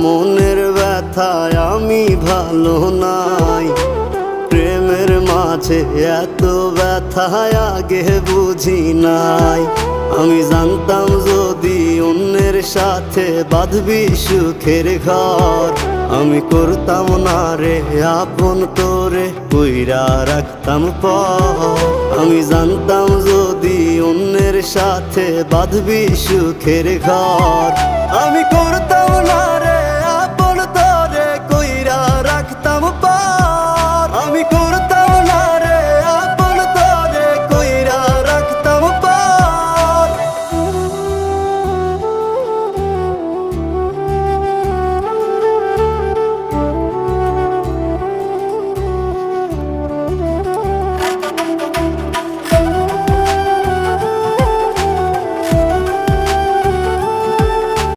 মনের ব্যথায় আমি ভালো নাই। প্রেমের মাঝে এত ব্যথায় আগে বুঝি নাই। আমি জানতাম যদি অন্যের সাথে বাঁধবি সুখের ঘর, আমি করতাম না রে আপন করে কইরা রাখতাম পর। আমি জানতাম যদি অন্যের সাথে বাঁধবি সুখের ঘর,